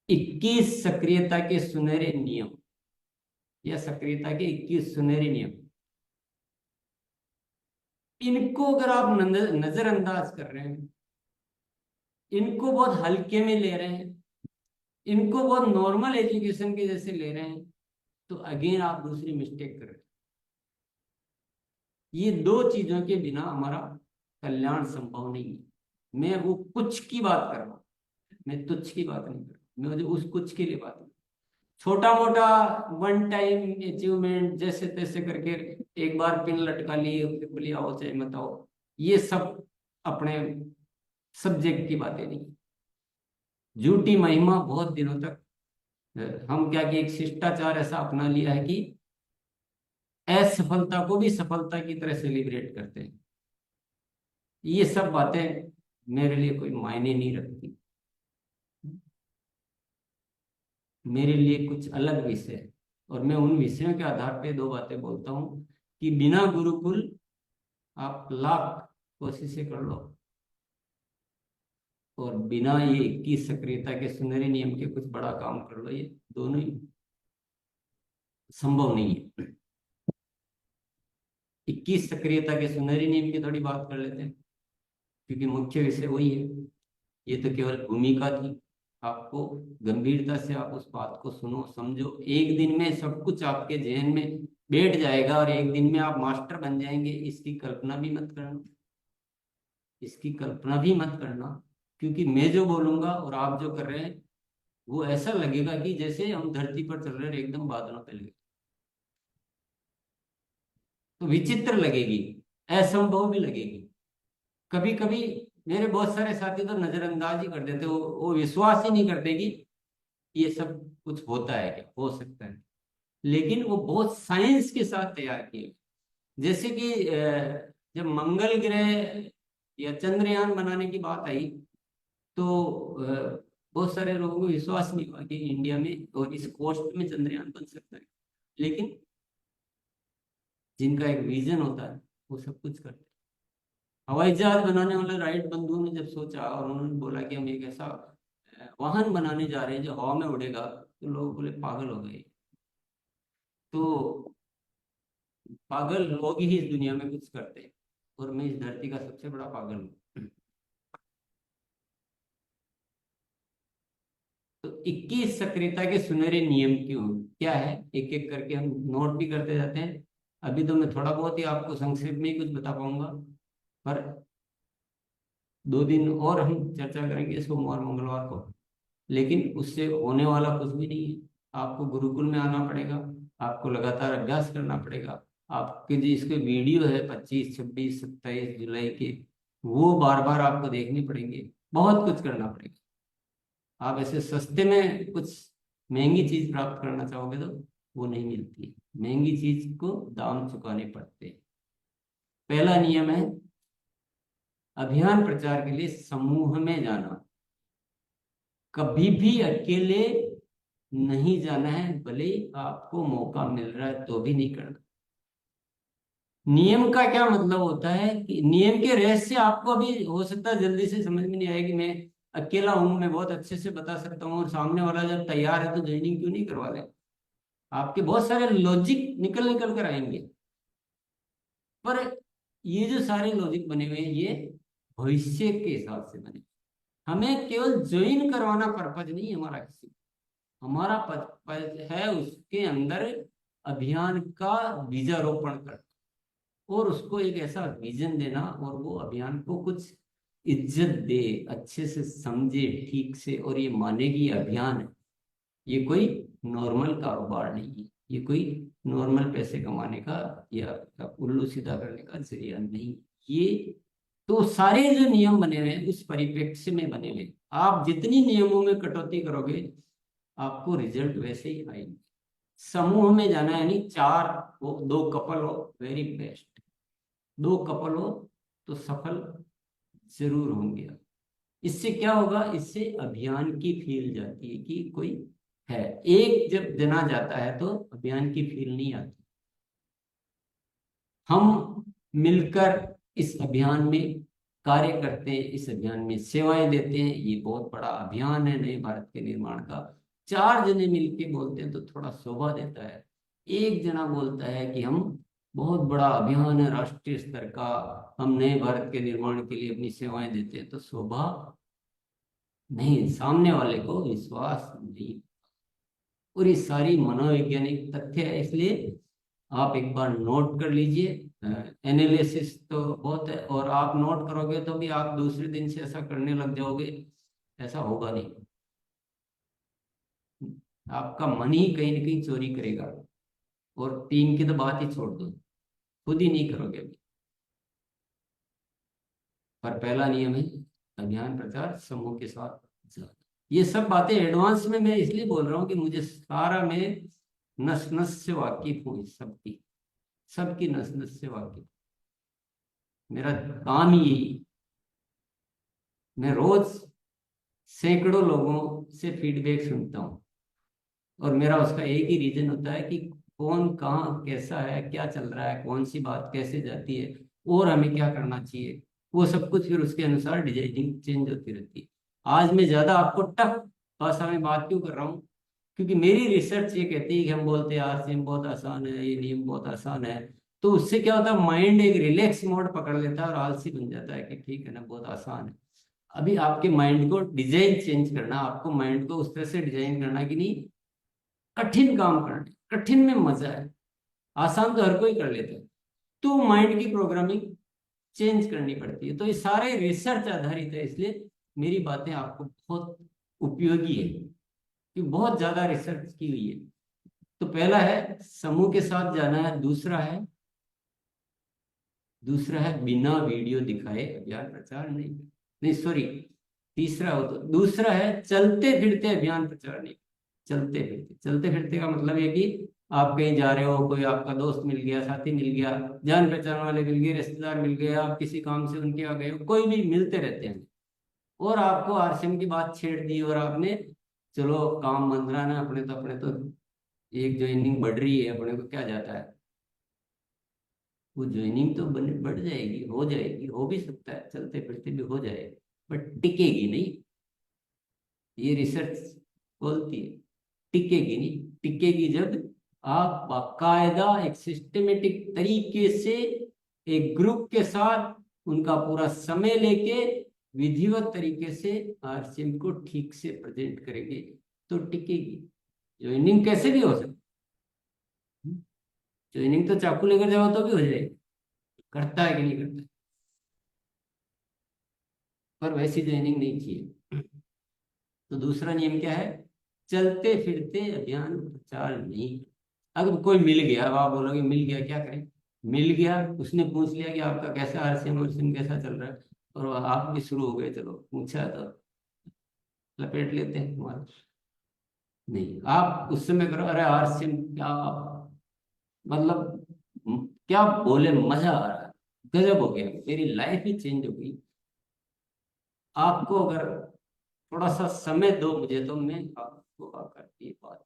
21 सक्रियता के सुनहरे नियम, या सक्रियता के 21 सुनहरे नियम, इनको अगर आप नजरअंदाज कर रहे हैं, इनको बहुत हल्के में ले रहे हैं, इनको बहुत नॉर्मल एजुकेशन के जैसे ले रहे हैं, तो अगेन आप दूसरी मिस्टेक कर रहे हैं। ये दो चीजों के बिना हमारा कल्याण संभव नहीं है। मैं वो कुछ की बात कर रहा हूं, मैं तुच्छ की बात नहीं कर रहा, मैं उस कुछ के लिए बात नहीं। छोटा मोटा वन टाइम अचीवमेंट जैसे तैसे करके एक बार पिन लटका ली, फिर बोली आओ चाहे मत आओ, ये सब अपने सब्जेक्ट की बातें नहीं। झूठी महिमा बहुत दिनों तक हम क्या कि एक शिष्टाचार ऐसा अपना लिया है कि असफलता को भी सफलता की तरह सेलिब्रेट करते हैं। ये सब बातें मेरे लिए कोई मायने नहीं रखती। मेरे लिए कुछ अलग विषय है, और मैं उन विषयों के आधार पे दो बातें बोलता हूँ कि बिना गुरुकुल आप लाख कोशिशें कर लो, और बिना ये 21 सक्रियता के सुनहरे नियम के कुछ बड़ा काम कर लो, ये दोनों ही संभव नहीं है। 21 सक्रियता के सुनहरे नियम की थोड़ी बात कर लेते हैं, क्योंकि मुख्य विषय वही है। ये तो केवल भूमिका थी, आपको गंभीरता से आप उस बात को सुनो समझो। एक दिन में सब कुछ आपके जहन में बैठ जाएगा और एक दिन में आप मास्टर बन जाएंगे, इसकी कल्पना भी मत करना, इसकी कल्पना भी मत करना। क्योंकि मैं जो बोलूंगा और आप जो कर रहे हैं, वो ऐसा लगेगा कि जैसे हम धरती पर चल रहे हैं एकदम बादलों पे लगे, तो विचित्र लगेगी, असंभव भी लगेगी। कभी कभी मेरे बहुत सारे साथी तो नजरअंदाज ही कर देते, वो विश्वास ही नहीं करते कि ये सब कुछ होता है, क्या हो सकता है। लेकिन वो बहुत साइंस के साथ तैयार किए। जैसे कि जब मंगल ग्रह या चंद्रयान बनाने की बात आई, तो बहुत सारे लोगों को विश्वास नहीं हुआ कि इंडिया में और इस कोस्ट में चंद्रयान बन सकता है। लेकिन जिनका एक विजन होता है वो सब कुछ करते हैं। हवाई जहाज बनाने वाले राइट बंधुओं ने जब सोचा और उन्होंने बोला कि हम एक ऐसा वाहन बनाने जा रहे हैं जो हवा में उड़ेगा, तो लोग बोले पागल हो गए। तो पागल लोग ही इस दुनिया में कुछ करते हैं, और मैं इस धरती का सबसे बड़ा पागल हूँ। तो 21 सक्रियता के सुनहरे नियम क्यों क्या है, एक एक करके हम नोट भी करते जाते हैं। अभी तो मैं थोड़ा बहुत ही आपको संक्षेप में ही कुछ बता पाऊंगा, पर 2 दिन और हम चर्चा करेंगे सोमवार मंगलवार को। लेकिन उससे होने वाला कुछ भी नहीं है। आपको गुरुकुल में आना पड़ेगा, आपको लगातार अभ्यास करना पड़ेगा। आपके जो इसके वीडियो है 25 26 27 जुलाई के, वो बार बार आपको देखने पड़ेंगे, बहुत कुछ करना पड़ेगा। आप ऐसे सस्ते में कुछ महंगी चीज प्राप्त करना चाहोगे तो वो नहीं मिलती है। महंगी चीज को दाम चुकाने पड़ते हैं। पहला नियम है अभियान प्रचार के लिए समूह में जाना। कभी भी अकेले नहीं जाना है, भले ही आपको मौका मिल रहा है तो भी नहीं करना। नियम का क्या मतलब होता है कि नियम के रहस्य आपको अभी हो सकता है जल्दी से समझ में नहीं आए कि मैं अकेला हूं, मैं बहुत अच्छे से बता सकता हूँ, और सामने वाला जब तैयार है तो ज्वाइनिंग क्यों नहीं करवा ले। आपके बहुत सारे लॉजिक निकल निकल कर आएंगे, पर ये जो सारे लॉजिक बने हुए हैं ये भविष्य के हिसाब से बने। हमें केवल ज्वाइन करवाना पर्पज नहीं है हमारा, किसी हमारा पर्पज है उसके अंदर अभियान का बीजारोपण करना, और उसको एक ऐसा विजन देना, और वो अभियान को कुछ इज्जत दे, अच्छे से समझे ठीक से, और ये माने कि ये अभियान है, ये कोई नॉर्मल कारोबार नहीं है, ये कोई नॉर्मल पैसे कमाने का या उल्लू सीधा करने का जरिया नहीं। ये तो सारे जो नियम बने हुए हैं उस परिप्रेक्ष्य में बने हुए हैं। आप जितनी नियमों में कटौती करोगे आपको रिजल्ट वैसे ही आएंगे। समूह में जाना यानी चार हो, दो कपल हो, वेरी बेस्ट। दो कपल हो तो सफल जरूर होंगे। इससे क्या होगा, इससे अभियान की फील जाती है कि कोई है। एक जब जना जाता है तो अभियान की फील नहीं आती। हम मिलकर इस अभियान में कार्य करते हैं, इस अभियान में सेवाएं देते हैं। ये बहुत बड़ा अभियान है नए भारत के निर्माण का। 4 जने मिलके बोलते हैं तो थोड़ा शोभा देता है। एक जना बोलता है कि हम बहुत बड़ा अभियान है राष्ट्रीय स्तर का, हम नए भारत के निर्माण के लिए अपनी सेवाएं देते हैं, तो शोभा नहीं, सामने वाले को विश्वास नहीं। और ये सारी मनोवैज्ञानिक तथ्य है, इसलिए आप एक बार नोट कर लीजिए। एनालिसिस तो बहुत है, और आप नोट करोगे तो भी आप दूसरे दिन से ऐसा करने लग जाओगे, ऐसा होगा नहीं। आपका मन ही कहीं ना कहीं चोरी करेगा। और टीम की तो बात ही छोड़ दो, खुद ही नहीं करोगे अभी। पर पहला नियम है अभियान प्रचार समूह के साथ जाना। ये सब बातें एडवांस में मैं इसलिए बोल रहा हूँ कि मुझे सारा में नस नस से वाकिफ हूँ, इस सबकी, सबकी नस नस से वाकिफ। मेरा काम ही यही। मैं रोज सैकड़ों लोगों से फीडबैक सुनता हूँ, और मेरा उसका एक ही रीजन होता है कि कौन कहाँ कैसा है, क्या चल रहा है, कौन सी बात कैसे जाती है, और हमें क्या करना चाहिए। वो सब कुछ फिर उसके अनुसार डिजाइनिंग चेंज होती रहती है। आज मैं ज्यादा आपको टफ भाषा में बात क्यों कर रहा हूँ, क्योंकि मेरी रिसर्च ये कहती है कि हम बोलते हैं आरसीएम बहुत आसान है, ये नियम बहुत आसान है, तो उससे क्या होता है, माइंड एक रिलैक्स मोड पकड़ लेता है और आलसी बन जाता है कि ठीक है ना, बहुत आसान है। अभी आपके माइंड को डिजाइन चेंज करना, आपको माइंड को उस तरह से डिजाइन करना कि नहीं, कठिन काम करना, कठिन में मजा है, आसान तो हर कोई कर लेता है। तो माइंड की प्रोग्रामिंग चेंज करनी पड़ती है। तो ये सारे रिसर्च आधारित है, इसलिए मेरी बातें आपको बहुत उपयोगी है, कि बहुत ज्यादा रिसर्च की हुई है। तो पहला है समूह के साथ जाना है, दूसरा है बिना वीडियो दिखाए अभियान प्रचार नहीं, नहीं सॉरी, तीसरा हो तो दूसरा है चलते फिरते अभियान प्रचार नहीं। चलते फिरते का मतलब है कि आप कहीं जा रहे हो, कोई आपका दोस्त मिल गया, साथी मिल गया, जान पहचान वाले मिल गए, रिश्तेदार मिल गए, आप किसी काम से उनके आ गए हो, कोई भी मिलते रहते हैं, और आपको आरसीएम की बात छेड़ दी, और आपने, चलो काम बन रहा है ना, अपने तो एक ज्वाइनिंग बढ़ रही है, अपने को क्या जाता है। वो ज्वाइनिंग तो बढ़ जाएगी, हो जाएगी, हो भी सकता है, चलते फिरते भी हो जाएगा, बट टिकेगी नहीं। ये रिसर्च बोलती है टिकेगी नहीं। टिकेगी जब आप बाकायदा एक सिस्टमेटिक तरीके से एक ग्रुप के साथ उनका पूरा समय लेके विधिवत तरीके से आरसीएम को ठीक से प्रेजेंट करेंगे, तो टिकेगी। ज्वाइनिंग कैसे भी हो सकती, ज्वाइनिंग तो चाकू लेकर जाओ तो भी हो जाएगी, करता है कि नहीं करता, पर वैसी ज्वाइनिंग नहीं चाहिए। तो दूसरा नियम क्या है, चलते फिरते अभियान प्रचार नहीं। अगर कोई मिल गया, अब आप बोलोगे मिल गया क्या करें, मिल गया, उसने पूछ लिया कि आपका कैसा आरसीएम आरसीएम कैसा चल रहा है, और आप भी शुरू हो गए, चलो पूछा तो लपेट लेते हैं तुम्हारा। नहीं, आप उस समय करो, अरे आरसीएम क्या, मतलब क्या बोले, मजा आ रहा है, गजब हो गया, मेरी लाइफ ही चेंज हो गई। आपको अगर थोड़ा सा समय दो मुझे, तो मैं आपको आकर ये बात,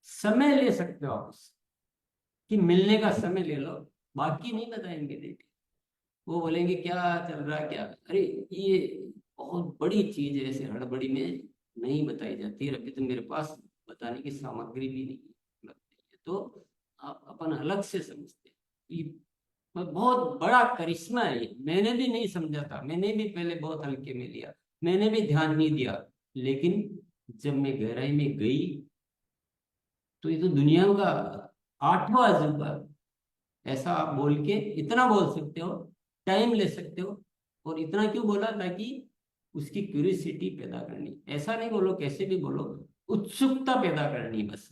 समय ले सकते हो आप उससे, कि मिलने का समय ले लो, बाकी नहीं बताएंगे देखे। वो बोलेंगे क्या चल रहा है क्या, अरे ये बहुत बड़ी चीज है, ऐसे हड़बड़ी में नहीं बताई जाती है, अभी तो मेरे पास बताने की सामग्री भी नहीं है, तो आप अपन अलग से समझते हैं। ये बहुत बड़ा करिश्मा है, ये मैंने भी नहीं समझा था, मैंने भी पहले बहुत हल्के में लिया, मैंने भी ध्यान नहीं दिया, लेकिन जब मैं गहराई में गई, तो ये तो दुनिया का 8वां अजूबा, ऐसा आप बोल के इतना बोल सकते हो, टाइम ले सकते हो। और इतना क्यों बोला, ताकि उसकी क्यूरियोसिटी पैदा करनी, ऐसा नहीं बोलो, कैसे भी बोलो, उत्सुकता पैदा करनी बस,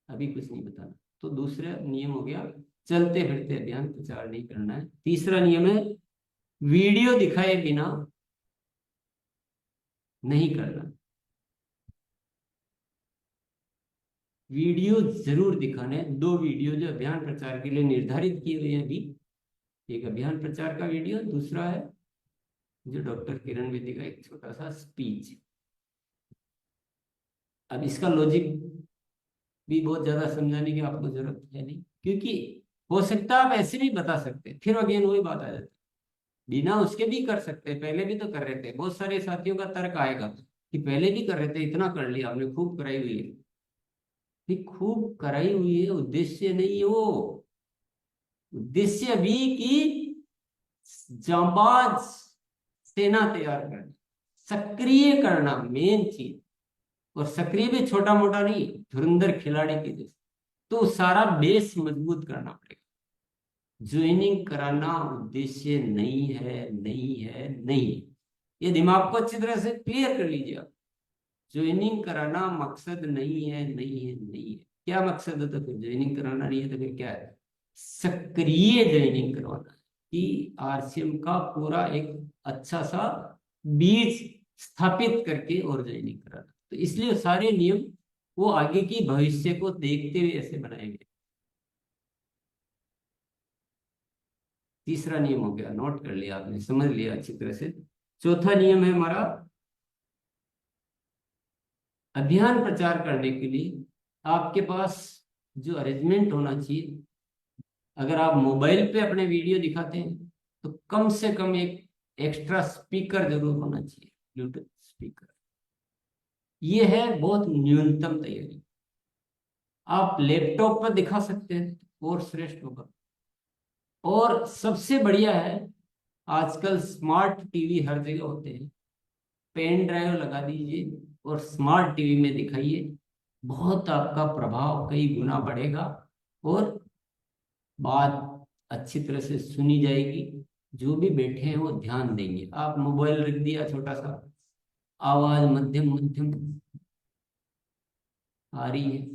अभी कुछ नहीं बताना। तो दूसरा नियम हो गया, चलते फिरते अभियान प्रचार नहीं करना है। तीसरा नियम है वीडियो दिखाए बिना नहीं करना। वीडियो जरूर दिखाने, 2 वीडियो जो अभियान प्रचार के लिए निर्धारित किए हुए हैं अभी, एक अभियान प्रचार का वीडियो, दूसरा है जो डॉक्टर किरण बेदी का एक छोटा सा स्पीच। अब इसका लॉजिक भी बहुत ज्यादा समझाने की आपको जरूरत है नहीं, क्योंकि हो सकता है आप ऐसे भी बता सकते हैं, फिर अगेन वही बात आ जाती है, बिना उसके भी कर सकते हैं, पहले भी तो कर रहे थे। बहुत सारे साथियों का तर्क आएगा कि पहले भी कर रहे थे, इतना कर लिया हमने, खूब कराई हुई है। ये खूब कराई हुई है उद्देश्य नहीं है वो। उद्देश्य भी कि जांबाज सेना तैयार करना, सक्रिय करना मेन चीज। और सक्रिय भी छोटा मोटा नहीं, धुरंधर खिलाड़ी के जैसे। तो सारा बेस मजबूत करना पड़ेगा। ज्वाइनिंग कराना उद्देश्य नहीं है, नहीं है, नहीं है। ये दिमाग को अच्छी तरह से क्लियर कर लीजिए आप। ज्वाइनिंग कराना मकसद नहीं है, नहीं है, नहीं है। क्या मकसद है? तो फिर ज्वाइनिंग कराना नहीं है तो फिर क्या है? सक्रिय ज्वाइनिंग करवाना है कि आरसीएम का पूरा एक अच्छा सा बीज स्थापित करके और ज्वाइनिंग कराना। तो इसलिए सारे नियम वो आगे की भविष्य को देखते हुए ऐसे बनाए गए। तीसरा नियम हो गया, नोट कर लिया आपने, समझ लिया अच्छी तरह से। चौथा नियम है हमारा, अभियान प्रचार करने के लिए आपके पास जो अरेंजमेंट होना चाहिए। अगर आप मोबाइल पे अपने वीडियो दिखाते हैं तो कम से कम एक एक्स्ट्रा स्पीकर जरूर होना चाहिए, ब्लूटूथ स्पीकर। ये है बहुत न्यूनतम तैयारी। आप लैपटॉप पर दिखा सकते हैं और श्रेष्ठ होगा। और सबसे बढ़िया है, आजकल स्मार्ट टीवी हर जगह होते हैं। पेन ड्राइव लगा दीजिए और स्मार्ट टीवी में दिखाइए। बहुत आपका प्रभाव कई गुना बढ़ेगा और बात अच्छी तरह से सुनी जाएगी। जो भी बैठे हैं वो ध्यान देंगे। आप मोबाइल रख दिया छोटा सा, आवाज मध्यम मध्यम आ रही है,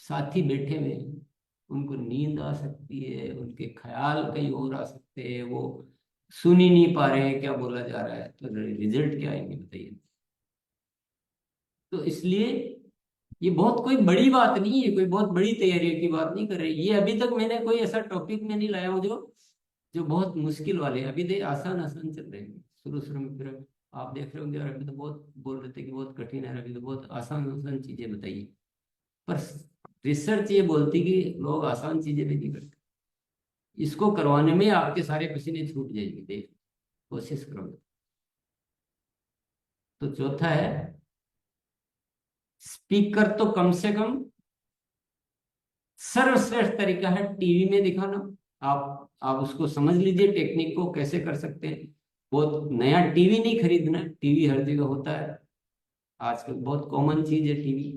साथी बैठे हुए हैं, उनको नींद आ सकती है, उनके ख्याल कहीं और आ सकते हैं, वो सुन ही नहीं पा रहे हैं क्या बोला जा रहा है, तो रिजल्ट क्या आएंगे बताइए। तो इसलिए ये बहुत कोई बड़ी बात नहीं है, कोई बहुत बड़ी तैयारियों की बात नहीं कर रही। ये अभी तक मैंने कोई ऐसा टॉपिक में नहीं लाया हूँ जो जो बहुत मुश्किल वाले हैं। अभी तो आसान आसान चल रहे हैं शुरू शुरू में। फिर आप देख रहे होंगे यार अभी तो बहुत बोल रहे थे कि बहुत कठिन है, अभी तो बहुत आसान आसान चीजें बताइए। पर रिसर्च ये बोलती कि लोग आसान चीजें भी नहीं करते। इसको करवाने में आपके सारे पसीने छूट जाएंगे, देख कोशिश करोगे। तो चौथा है, स्पीकर तो कम से कम, सर्वश्रेष्ठ तरीका है टीवी में दिखाना। आप उसको समझ लीजिए टेक्निक को कैसे कर सकते हैं। बहुत नया टीवी नहीं खरीदना है, टीवी हर जगह होता है आजकल, बहुत कॉमन चीज है टीवी।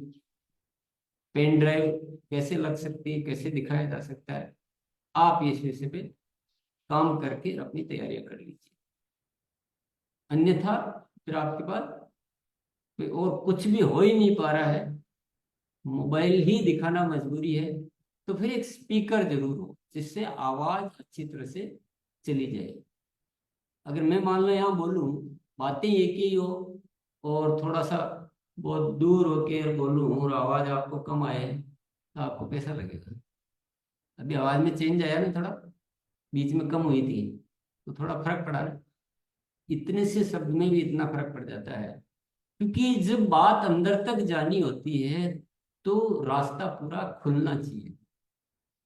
पेन ड्राइव कैसे लग सकती है, कैसे दिखाया जा सकता है, आप इस विषय पे काम करके अपनी तैयारियां कर लीजिए। अन्यथा फिर आपके पास कोई और कुछ भी हो ही नहीं पा रहा है, मोबाइल ही दिखाना मजबूरी है, तो फिर एक स्पीकर जरूर हो जिससे आवाज अच्छी तरह से चली जाए। अगर मैं मान लो यहाँ बोलूँ, बातें एक ही हो और थोड़ा सा बहुत दूर होके बोलूँ और आवाज आपको कम आए, तो आपको कैसा लगेगा? अभी आवाज में चेंज आया ना थोड़ा, बीच में कम हुई थी तो थोड़ा फर्क पड़ा ना। इतने से शब्द में भी इतना फर्क पड़ जाता है। क्योंकि जब बात अंदर तक जानी होती है तो रास्ता पूरा खुलना चाहिए,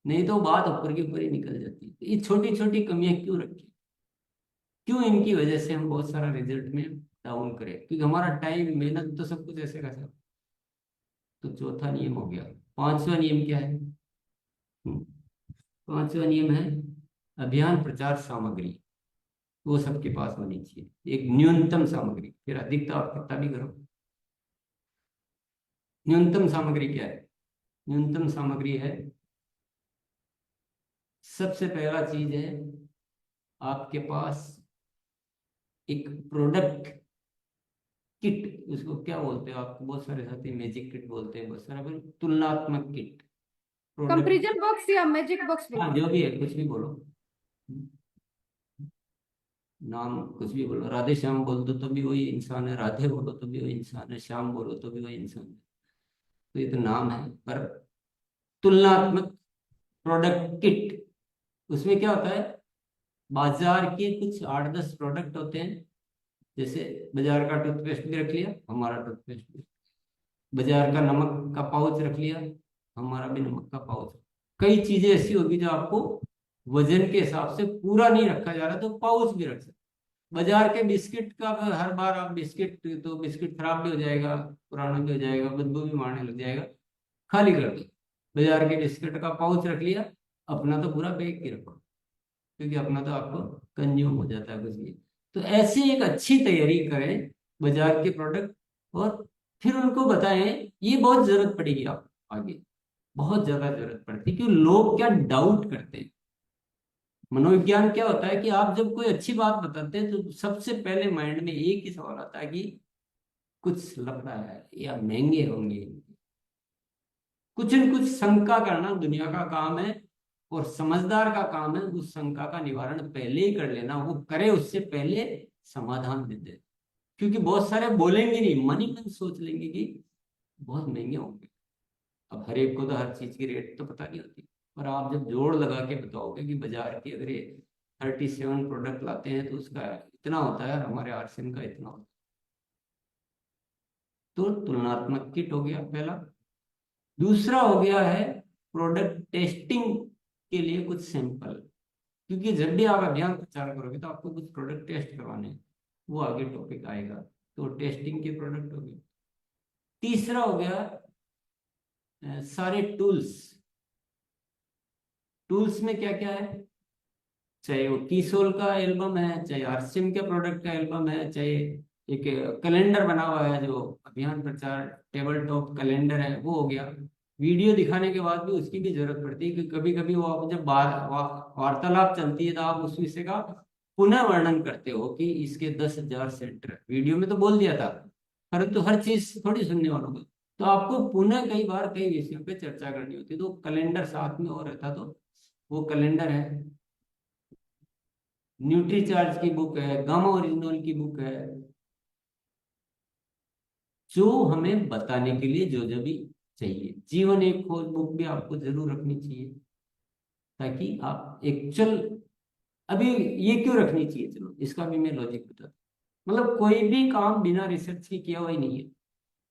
नहीं तो बात ऊपर की ऊपर ही निकल जाती है। ये छोटी छोटी कमियां क्यों रखी? क्यों इनकी वजह से हम बहुत सारा रिजल्ट में डाउन करें? क्योंकि हमारा टाइम मेहनत तो सब कुछ ऐसे का सब। तो चौथा नियम हो गया। पांचवा नियम क्या है? हम्म, पांचवा नियम है, अभियान प्रचार सामग्री वो सबके पास होनी चाहिए। एक न्यूनतम सामग्री, फिर अधिक तो आप कितना भी करो। न्यूनतम सामग्री क्या है? न्यूनतम सामग्री है, सबसे पहला चीज है आपके पास एक प्रोडक्ट किट। उसको क्या बोलते हो आप? बहुत सारे साथी मैजिक किट बोलते हैं, बहुत सारा, फिर तुलनात्मक किट, प्रोडक्ट। कंपेरिजन बॉक्स या मैजिक बॉक्स हाँ बोलो। जो भी है, कुछ भी बोलो, नाम कुछ भी बोलो। राधे श्याम बोल दो तो भी वही इंसान है, राधे बोलो तो भी वही इंसान है, श्याम बोलो तो भी वही इंसान है। तो ये तो नाम है। पर तुलनात्मक प्रोडक्ट किट, उसमें क्या होता है, बाजार के कुछ 8-10 प्रोडक्ट होते हैं। जैसे बाजार का टूथपेस्ट भी रख लिया, हमारा टूथपेस्ट भी। बाजार का नमक का पाउच रख लिया, हमारा भी नमक का पाउच। कई चीजें ऐसी होगी जो आपको वजन के हिसाब से पूरा नहीं रखा जा रहा तो पाउच भी रख सकते। बाजार के बिस्किट का हर बार आप बिस्किट, तो बिस्किट खराब भी हो जाएगा, पुराना भी हो जाएगा, बदबू भी मारने लग जाएगा, खाली कर दो। बाजार के बिस्किट का पाउच रख लिया, अपना तो पूरा बैग ही रखो, क्योंकि अपना तो आपको कंज्यूम हो जाता है कुछ भी। तो ऐसे एक अच्छी तैयारी करें बाजार के प्रोडक्ट, और फिर उनको बताएं। ये बहुत जरूरत पड़ेगी आप आगे, बहुत ज्यादा जरूरत पड़ती है, क्योंकि लोग क्या डाउट करते हैं। मनोविज्ञान क्या होता है कि आप जब कोई अच्छी बात बताते हैं तो सबसे पहले माइंड में एक ही सवाल आता है कि कुछ लफड़ा है या महंगे होंगे। कुछ न कुछ शंका करना दुनिया का काम है, और समझदार का काम है उस शंका का निवारण पहले ही कर लेना, वो करे उससे पहले समाधान दे दे। क्योंकि बहुत सारे बोलेंगे नहीं, मन ही मन सोच लेंगे कि बहुत महंगे होंगे। अब हर एक को तो हर चीज की रेट तो पता नहीं होती, पर आप जब जोड़ लगा के बताओगे कि बाजार की अगर ये 37 प्रोडक्ट लाते हैं तो उसका इतना होता है और हमारे आरसीएम का इतना होता है। तो तुलनात्मक किट हो गया पहला। दूसरा हो गया है प्रोडक्ट टेस्टिंग के लिए कुछ सैंपल। क्योंकि जब भी आप अभियान प्रचार करोगे तो आपको कुछ प्रोडक्ट टेस्ट करवाने हैं, वो आगे टॉपिक आएगा। तो टेस्टिंग के प्रोडक्ट हो गए। तीसरा हो गया सारे टूल्स। टूल्स में क्या क्या है, चाहे वो कीसोल का एल्बम है, चाहे आरसीएम के प्रोडक्ट का एल्बम है, चाहे एक कैलेंडर बना हुआ है जो अभियान प्रचार टेबल टॉप कैलेंडर है, वो हो गया। वीडियो दिखाने के बाद भी उसकी भी जरूरत पड़ती है कि कभी कभी वो आप जब वार्तालाप चलती है तो आप उस विषय का पुनः वर्णन करते हो कि इसके 10,000 सेंटर, वीडियो में तो बोल दिया था, परंतु हर चीज थोड़ी सुनने वालों को, तो आपको पुनः कई बार कई विषयों पे चर्चा करनी होती है, तो कैलेंडर साथ में और रहता तो वो कैलेंडर है। न्यूट्री चार्ज की बुक है, गामा ओरिजिनल की बुक है, जो हमें बताने के लिए जो जो भी चाहिए। जीवन एक खोज बुक भी आपको जरूर रखनी चाहिए, ताकि आप एक्चुअल, अभी ये क्यों रखनी चाहिए, चलो इसका भी मैं लॉजिक बताता हूँ। मतलब कोई भी काम बिना रिसर्च के किया हुआ ही नहीं है।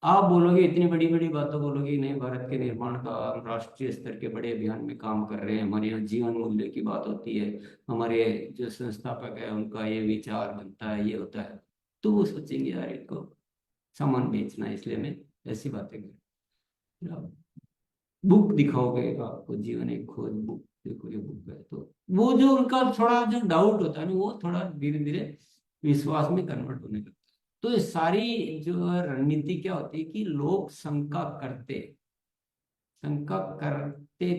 आप बोलोगे इतनी बड़ी बड़ी बातों, बोलोगे नए भारत के निर्माण का, हम राष्ट्रीय स्तर के बड़े अभियान में काम कर रहे हैं, हमारे यहाँ जीवन मूल्य की बात होती है, हमारे जो संस्थापक है उनका ये विचार बनता है, ये होता है, तो वो सोचेंगे यार इनको सामान बेचना है, इसलिए मैं ऐसी बातें करूँ। बुक दिखाओगे आपको जीवन एक खोज बुक, देखो ये बुक है, तो वो जो उनका थोड़ा जो डाउट होता है ना, वो थोड़ा धीरे धीरे विश्वास में कन्वर्ट होने लगता है। तो ये सारी जो रणनीति क्या होती है कि लोग शंका करते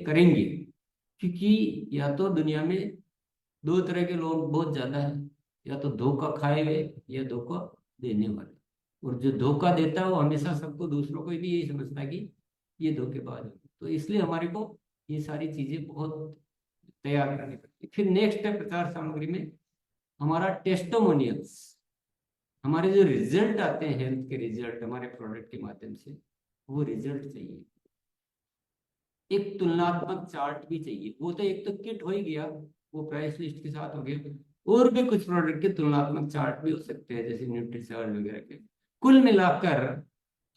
करेंगे, क्योंकि या तो दुनिया में दो तरह के लोग बहुत ज्यादा हैं, या तो धोखा खाए हुए या धोखा देने वाले। और जो धोखा देता है वो हमेशा सबको, दूसरों को भी यही समझता है कि ये धोखेबाज है। तो इसलिए हमारे को ये सारी चीजें बहुत तैयार करनी पड़ती है। फिर नेक्स्ट है प्रचार सामग्री में हमारा टेस्टोमोनियल्स। हमारे जो रिजल्ट आते हैं, हेल्थ के रिजल्ट हमारे प्रोडक्ट के माध्यम से, वो रिजल्ट चाहिए। एक तुलनात्मक चार्ट भी चाहिए। वो तो एक तो किट हो ही गया, वो प्राइस लिस्ट के साथ हो गया, और भी कुछ प्रोडक्ट के तुलनात्मक चार्ट भी हो सकते हैं, जैसे न्यूट्री चार्ट वगैरह के। कुल मिलाकर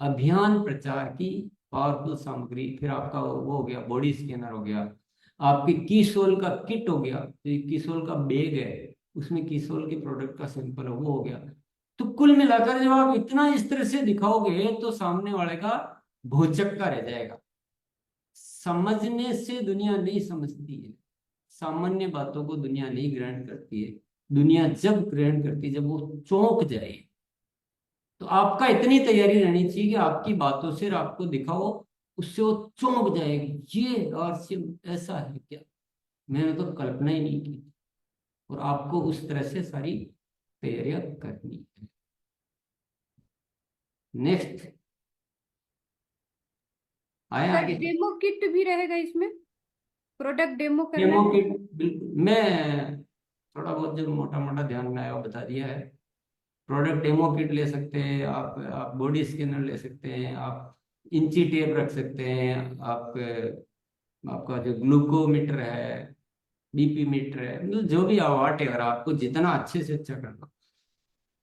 अभियान प्रचार की पावरफुल सामग्री, फिर आपका वो हो गया बॉडी स्कैनर हो गया, आपकी कीसोल का किट हो गया, कीसोल का बैग है उसमें कीसोल के प्रोडक्ट का सैंपल है, वो हो गया। तो कुल मिलाकर जब आप इतना इस तरह से दिखाओगे तो सामने वाले का भौचक्का रह जाएगा। समझने से दुनिया नहीं समझती है, सामान्य बातों को दुनिया नहीं ग्रहण करती है। दुनिया जब ग्रहण करती है जब वो चौंक जाए। तो आपका इतनी तैयारी रहनी चाहिए कि आपकी बातों से आपको दिखाओ, उससे वो चौंक जाएगी, ये आरसीएम ऐसा है क्या, मैंने तो कल्पना ही नहीं की। और आपको उस तरह से सारी तैयारियां करनी है। नेक्स्ट आया सर आगे। डेमो किट भी रहेगा इसमें, प्रोडक्ट डेमो करना डेमो है। किट बिल्कुल, मैं थोड़ा बहुत जो मोटा मोटा ध्यान में आया वो बता दिया है। प्रोडक्ट डेमो किट ले सकते हैं आप बॉडी स्कैनर ले सकते हैं, आप इंची टेप रख सकते हैं, आप आपका जो ग्लूकोमीटर है, बीपी मीटर है, मतलब जो भी वाट है, अगर आपको जितना अच्छे से अच्छा करना।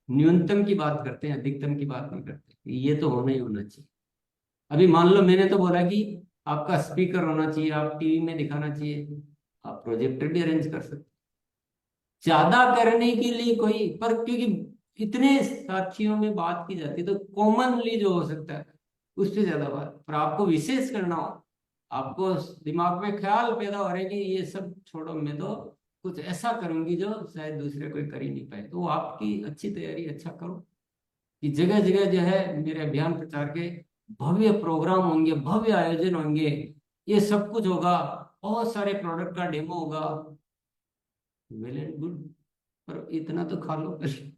न्यूनतम की बात करते हैं, अधिकतम की बात नहीं करते, ये तो होना ही होना चाहिए। अभी मान लो मैंने तो बोला कि आपका स्पीकर होना चाहिए, आप टीवी में दिखाना चाहिए, आप प्रोजेक्टर भी अरेंज कर सकते हैं। ज्यादा करने के लिए कोई पर, क्योंकि इतने साथियों में बात की जाती है तो कॉमनली जो हो सकता है उससे ज्यादा बात, पर आपको विशेष करना हो, आपको दिमाग में ख्याल पैदा हो रहा है कि ये सब छोड़ो, मैं तो कुछ ऐसा करूंगी जो शायद दूसरे कोई कर ही नहीं पाए, तो वो आपकी अच्छी तैयारी अच्छा करो कि जगह जगह जो है मेरे अभियान प्रचार के भव्य प्रोग्राम होंगे, भव्य आयोजन होंगे, ये सब कुछ होगा, बहुत सारे प्रोडक्ट का डेमो होगा, वेल एंड गुड, पर इतना तो खा लो पहले।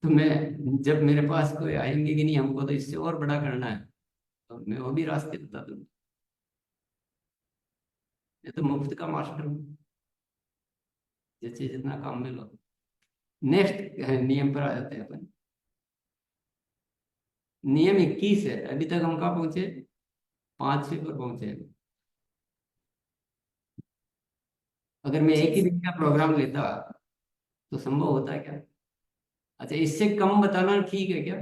तो मैं जब मेरे पास कोई आएंगे कि नहीं हमको तो इससे और बड़ा करना है, तो मैं वो भी रास्ते बता दूंगा। मैं तो मुफ्त का मास्टर हूँ, जैसे जितना काम में लो। नेक्स्ट नियम पर आ जाते हैं अपन। नियम 21 है, अभी तक हम कहाँ पहुंचे, 5 पर पहुंचे हैं। अगर मैं जी एक ही सर। दिन का प्रोग्राम लेता तो संभव होता है क्या? अच्छा, इससे कम बताना ठीक है क्या?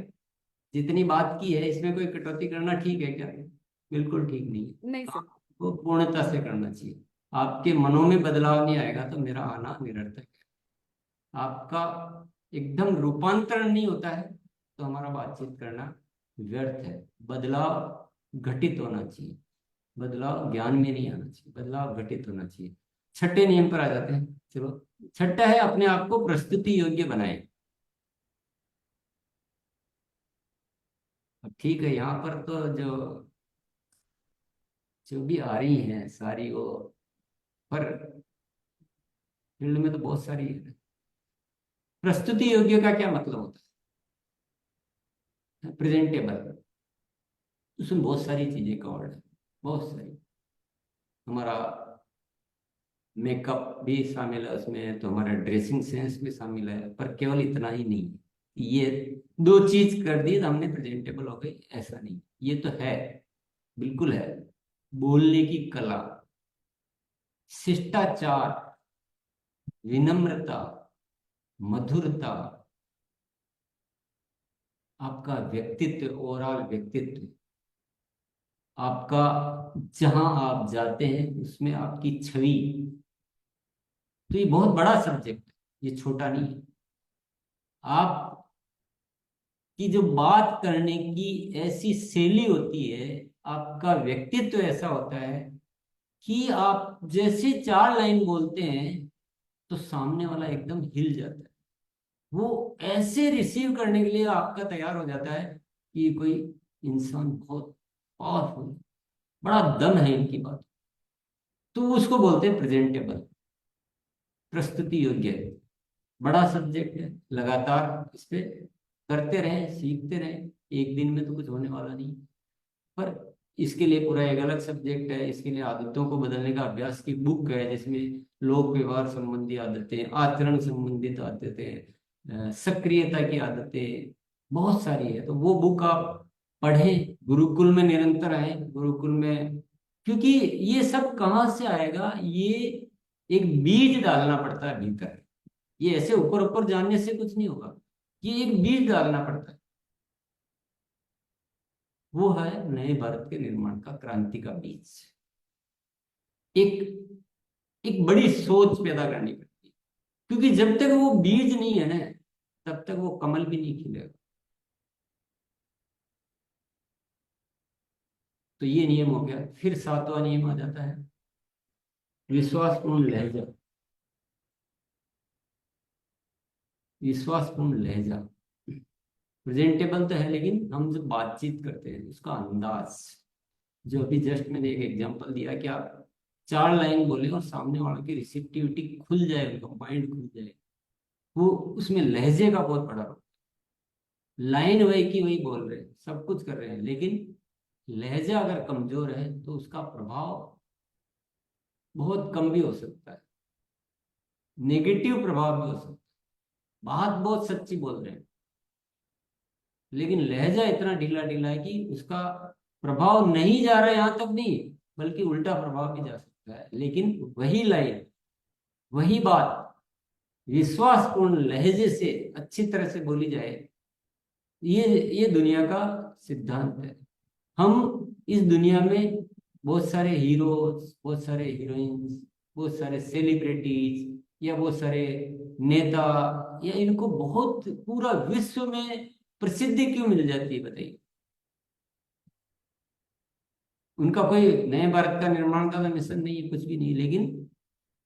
जितनी बात की है इसमें कोई कटौती करना ठीक है क्या? बिल्कुल ठीक नहीं है। नहीं सर। काम को पूर्णता से करना चाहिए। आपके मनों में बदलाव नहीं आएगा तो मेरा आना निरर्थक है। आपका एकदम रूपांतरण नहीं होता है तो हमारा बातचीत करना व्यर्थ है। बदलाव घटित होना चाहिए, बदलाव ज्ञान में नहीं आना चाहिए, बदलाव घटित होना चाहिए। छठे नियम पर आ जाते हैं, चलो। छठा है अपने आप को प्रस्तुति योग्य बनाए। अब ठीक है, यहाँ पर तो जो जो भी आ रही हैं सारी वो, पर फील्ड में तो बहुत सारी है। प्रस्तुति योग्य का क्या मतलब होता है? प्रेजेंटेबल, उसमें बहुत सारी चीजें कवर्ड है, बहुत सारी। हमारा मेकअप भी शामिल है उसमें, तो हमारा ड्रेसिंग सेंस भी शामिल है, पर केवल इतना ही नहीं है। ये दो चीज कर दी तो हमने प्रेजेंटेबल हो गई, ऐसा नहीं। ये तो है, बिल्कुल है। बोलने की कला, शिष्टाचार, विनम्रता, मधुरता, आपका व्यक्तित्व, ओवरऑल व्यक्तित्व, आपका जहां आप जाते हैं उसमें आपकी छवि, तो ये बहुत बड़ा सब्जेक्ट है, ये छोटा नहीं है। आप की जो बात करने की ऐसी शैली होती है, आपका व्यक्तित्व ऐसा होता है कि आप जैसे 4 लाइन बोलते हैं तो सामने वाला एकदम हिल जाता है। वो ऐसे रिसीव करने के लिए आपका तैयार हो जाता है कि ये कोई इंसान बहुत पावरफुल, बड़ा दम है इनकी बात। तो उसको बोलते हैं प्रेजेंटेबल, प्रस्तुति योग्य। बड़ा सब्जेक्ट है, लगातार इस पे करते रहें, सीखते रहें, एक दिन में तो कुछ होने वाला नहीं। पर इसके लिए पूरा एक अलग सब्जेक्ट है, इसके लिए आदतों को बदलने का अभ्यास की बुक है, जिसमें लोक व्यवहार संबंधी आदतें, आचरण संबंधित आदतें, सक्रियता की आदतें बहुत सारी है। तो वो बुक आप पढ़ें, गुरुकुल में निरंतर आए, गुरुकुल में, क्योंकि ये सब कहाँ से आएगा, ये एक बीज डालना पड़ता है भीतर। ये ऐसे ऊपर ऊपर जानने से कुछ नहीं होगा, ये एक बीज डालना पड़ता है। वो है नए भारत के निर्माण का, क्रांति का बीज। एक एक बड़ी सोच पैदा करनी पड़ती है, क्योंकि जब तक वो बीज नहीं है ना, तब तक वो कमल भी नहीं खिलेगा। तो ये नियम हो गया। फिर 7वां नियम आ जाता है, विश्वासपूर्ण लहजा। विश्वासपूर्ण लहजा प्रेजेंटेबल तो है, लेकिन हम जब बातचीत करते हैं उसका अंदाज, जो अभी जस्ट मैंने एक एग्जांपल दिया कि आप 4 लाइन बोले और सामने वाले की रिसेप्टिविटी खुल जाए, उनका माइंड खुल जाए, वो उसमें लहजे का बहुत बड़ा रोल। लाइन वही की वही बोल रहे हैं, सब कुछ कर रहे हैं, लेकिन लहजा अगर कमजोर है तो उसका प्रभाव बहुत कम भी हो सकता है, नेगेटिव प्रभाव भी हो सकता है। बात बहुत सच्ची बोल रहे हैं, लेकिन लहजा इतना ढीला ढीला है कि उसका प्रभाव नहीं जा रहा है, यहां तक नहीं, बल्कि उल्टा प्रभाव भी जा सकता है। लेकिन वही लाइन, वही बात विश्वासपूर्ण लहजे से अच्छी तरह से बोली जाए, ये ये दुनिया का सिद्धांत है। हम इस दुनिया में बहुत सारे हीरोज, बहुत सारे हीरोइंस, बहुत सारे सेलिब्रिटीज या बहुत सारे नेता, या इनको बहुत पूरा विश्व में प्रसिद्धि क्यों मिल जाती है बताइए? उनका कोई नए भारत का निर्माण का मिशन नहीं है, कुछ भी नहीं, लेकिन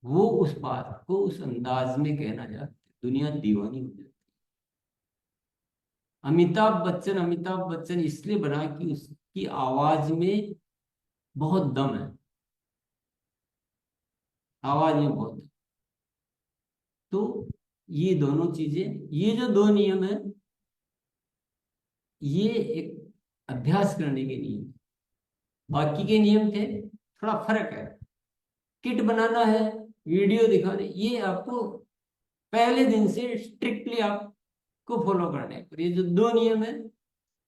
वो उस बात को उस अंदाज में कहना चाहते हैं, दुनिया दीवानी हो जाती है। अमिताभ बच्चन इसलिए बना कि उसकी आवाज में बहुत दम है, आवाज में बहुत दम। तो ये दोनों चीजें, ये जो दो नियम है, ये एक अभ्यास करने के नियम। बाकी के नियम थे, थोड़ा फर्क है। किट बनाना है, वीडियो दिखाने, ये आपको पहले दिन से स्ट्रिक्टली आपको फॉलो करने हैं। पर ये जो दो नियम है,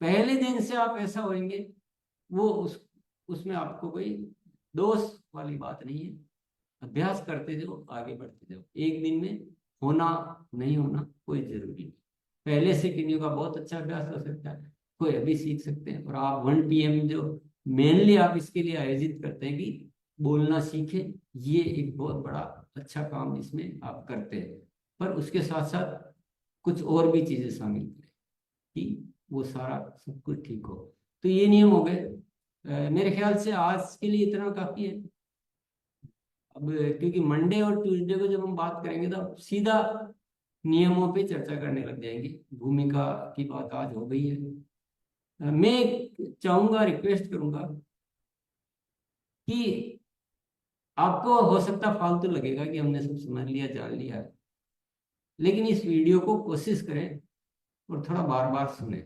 पहले दिन से आप ऐसा होंगे, वो उसमें आपको कोई दोष वाली बात नहीं है। अभ्यास करते जाओ, आगे बढ़ते जाओ, एक दिन में होना नहीं होना कोई जरूरी नहीं। पहले से किन्हीं का बहुत अच्छा अभ्यास हो सकता है, कोई अभी सीख सकते हैं। और आप 1 PM जो मेनली आप इसके लिए आयोजित करते हैं कि बोलना सीखे, ये एक बहुत बड़ा अच्छा काम इसमें आप करते हैं। पर उसके साथ साथ कुछ और भी चीजें शामिल करें कि वो सारा सब कुछ ठीक हो। तो ये नियम हो गए। मेरे ख्याल से आज के लिए इतना काफी है। अब क्योंकि मंडे और ट्यूसडे को जब हम बात करेंगे तो अब सीधा नियमों पे चर्चा करने लग जाएंगे। भूमिका की बात आज हो गई है। मैं चाहूंगा, रिक्वेस्ट करूंगा कि आपको हो सकता फालतू लगेगा कि हमने सब समझ लिया, जान लिया, लेकिन इस वीडियो को कोशिश करें और थोड़ा बार बार सुने।